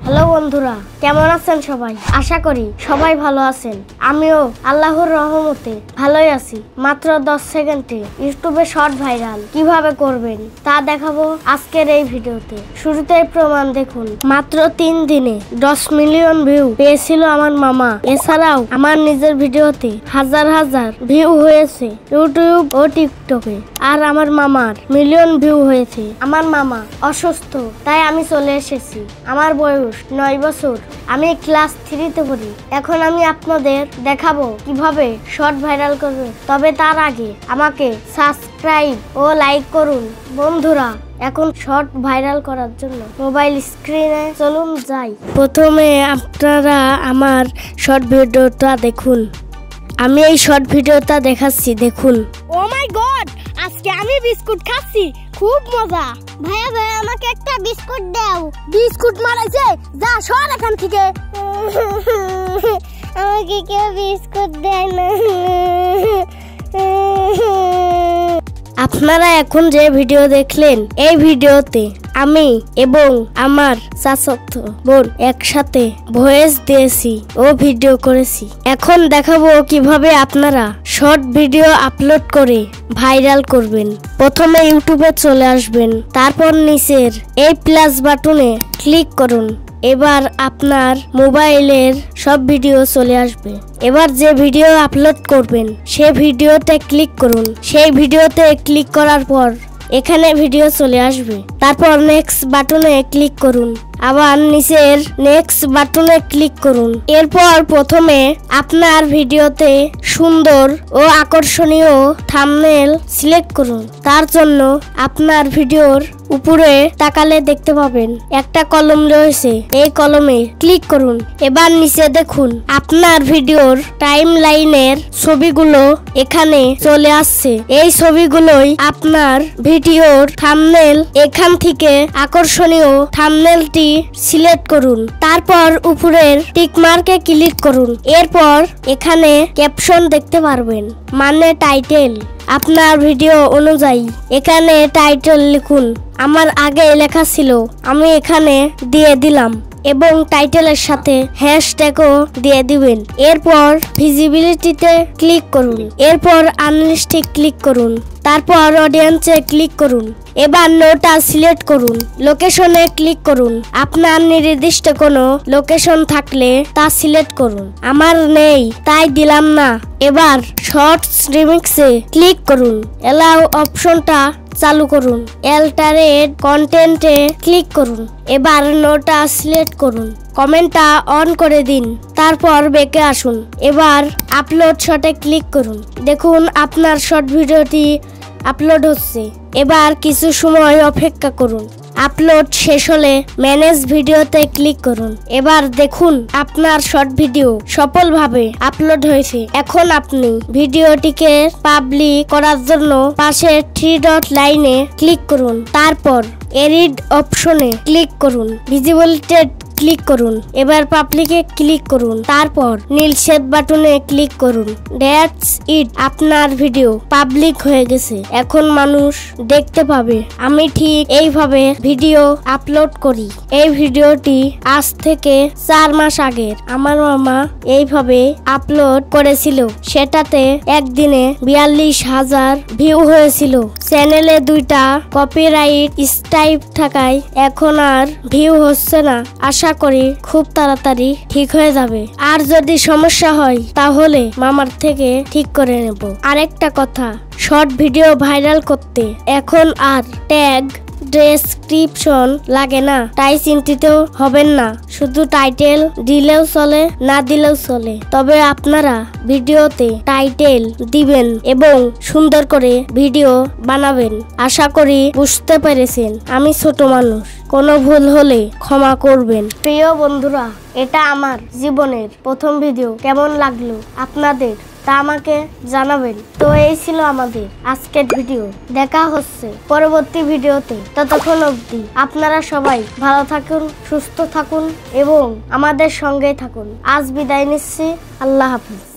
Hello বন্ধুরা, কেমন আছেন সবাই? আশা করি সবাই ভালো আছেন। আমিও আল্লাহর রহমতে ভালোই আছি। মাত্র 10 সেকেন্ডে ইউটিউবে শর্ট ভাইরাল কিভাবে করবেন তা দেখাবো আজকের এই ভিডিওতে। শুরুতেই প্রমাণ দেখুন। মাত্র 3 দিনে 10 মিলিয়ন ভিউ পেয়েছিল আমার মামা। এছাড়াও আমার নিজের ভিডিওতে হাজার হাজার ভিউ হয়েছে ইউটিউব ও টিকটকে। আর আমার মামার মিলিয়ন ভিউ হয়েছে। আমার মামা অসুস্থ, তাই আমি চলে এসেছি। আমার বয়স 9 বছর। আমি ক্লাস 3-তে পড়ি। এখন আমি আপনাদের দেখাবো কিভাবে শর্ট ভাইরাল করবে। তবে তার আগে আমাকে সাবস্ক্রাইব ও লাইক করুন। বন্ধুরা, এখন শর্ট ভাইরাল করার জন্য মোবাইল স্ক্রিনে চলুন যাই। প্রথমে আপনারা আমার শর্ট ভিডিওটা দেখুন। আমি এই শর্ট ভিডিওটা দেখাচ্ছি, দেখুন। ও মাই গড, আজকে আমি বিস্কুট খাচ্ছি, খুব মজা। ভাইয়া ভাইয়া আমাকে একটা বিস্কুট দাও। বিস্কুট মারাইছে, যা সর এখান থেকে। আমাকে কেউ বিস্কুট দেয় না। আপনারা এখন যে ভিডিও দেখলেন, এই ভিডিওতে আমি এবং আমার চাচাতো বোন একসাথে ভয়েস দিয়েছি ও ভিডিও করেছি। এখন দেখাবো কিভাবে আপনারা শর্ট ভিডিও আপলোড করে ভাইরাল করবেন। প্রথমে ইউটিউবে চলে আসবেন, তারপর নিচের এই প্লাস বাটনে ক্লিক করুন। এবার আপনার মোবাইলের সব ভিডিও চলে আসবে। এবার যে ভিডিও আপলোড করবেন সে ভিডিওতে ক্লিক করুন। সেই ভিডিওতে ক্লিক করার পর এখানে ভিডিও চলে আসবে। তারপর নেক্সট বাটনে ক্লিক করুন। আবার নিচের নেক্সট বাটনে ক্লিক করুন। এরপর প্রথমে আপনার ভিডিওতে সুন্দর ও আকর্ষণীয় থাম্বনেল সিলেক্ট করুন। তার জন্য আপনার ভিডিওর উপরে তাকালে দেখতে পাবেন একটা কলম রয়েছে, এই কলমে ক্লিক করুন। এবার নিচে দেখুন আপনার ভিডিওর টাইম লাইনের ছবিগুলো এখানে চলে আসছে। এই ছবিগুলোই আপনার ভিডিওর থাম্বনেল। এখান থেকে আকর্ষণীয় থাম্বনেলটি সিলেক্ট করুন। তারপর উপরের টিক মার্কে ক্লিক করুন। এরপর এখানে ক্যাপশন দেখতে পারবেন, মানে টাইটেল। আপনার ভিডিও অনুযায়ী এখানে টাইটেল লিখুন। আমার আগে লেখা ছিল, আমি এখানে দিয়ে দিলাম এবং টাইটেলের সাথে হ্যাশট্যাগও দিয়ে দিবেন। এরপর ভিজিবিলিটিতে ক্লিক করুন। এরপর আনলিস্টে ক্লিক করুন। তারপর অডিয়েন্সে ক্লিক করুন। এবার নোটা সিলেক্ট করুন। লোকেশনে ক্লিক করুন। আপনার নির্দিষ্ট কোনো লোকেশন থাকলে তা সিলেক্ট করুন। আমার নেই, তাই দিলাম না। এবার শর্টস রিমিক্সে ক্লিক করুন। এলাও অপশনটা চালু করুন। অ্যালটারেট কন্টেন্টে ক্লিক করুন। এবার নোটা সিলেক্ট করুন। কমেন্টটা অন করে দিন। তারপর ব্যাকে আসুন। এবার আপলোড শটে ক্লিক করুন। দেখুন আপনার শর্ট ভিডিওটি আপলোড হচ্ছে। এবার কিছু সময় অপেক্ষা করুন। আপলোড শেষ হলে ম্যানেজ ভিডিওতে ক্লিক করুন। এবার দেখুন আপনার শর্ট ভিডিও সফলভাবে আপলোড হয়েছে। এখন আপনি ভিডিওটিকে পাবলিক করার জন্য পাশে 3 ডট লাইনে ক্লিক করুন। তারপর এডিট অপশনে ক্লিক করুন। ভিজিবিলিটি ক্লিক করুন। এবার পাবলিকে ক্লিক করুন। তারপর নীল শেড বাটনে ক্লিক করুন। দ্যাটস ইট, আপনার ভিডিও পাবলিক হয়ে গেছে। এখন মানুষ দেখতে পাবে। আমি ঠিক এইভাবে ভিডিও আপলোড করি। এই ভিডিওটি আজ থেকে 4 মাস আগের আমার মামা এইভাবে আপলোড করেছিল। সেটাতে একদিনে 42,000 ভিউ হয়েছিল। চ্যানেলে 2টা কপিরাইট স্ট্রাইক থাকায় এখন আর ভিউ হচ্ছে না। আশা করি খুব তাড়াতাড়ি ঠিক হয়ে যাবে। আর যদি সমস্যা হয় তাহলে মামার থেকে ঠিক করে নেব। আরেকটা কথা, শর্ট ভিডিও ভাইরাল করতে এখন আর ট্যাগ ডেসক্রিপশন লাগে না, তাই চিন্তিত হবেন না। শুধু টাইটেল দিলেও চলে, না দিলেও চলে। তবে আপনারা ভিডিওতে টাইটেল দিবেন এবং সুন্দর করে ভিডিও বানাবেন। আশা করি বুঝতে পেরেছেন। আমি ছোট মানুষ, কোনো ভুল হলে ক্ষমা করবেন। প্রিয় বন্ধুরা, এটা আমার জীবনের প্রথম ভিডিও। কেমন লাগলো আপনাদের তা আমাকে জানাবেন। তো এই ছিল আমাদের আজকের ভিডিও। দেখা হচ্ছে পরবর্তী ভিডিওতে। ততক্ষণ অবধি আপনারা সবাই ভালো থাকুন, সুস্থ থাকুন এবং আমাদের সঙ্গেই থাকুন। আজ বিদায় নিচ্ছি। আল্লাহ হাফিজ।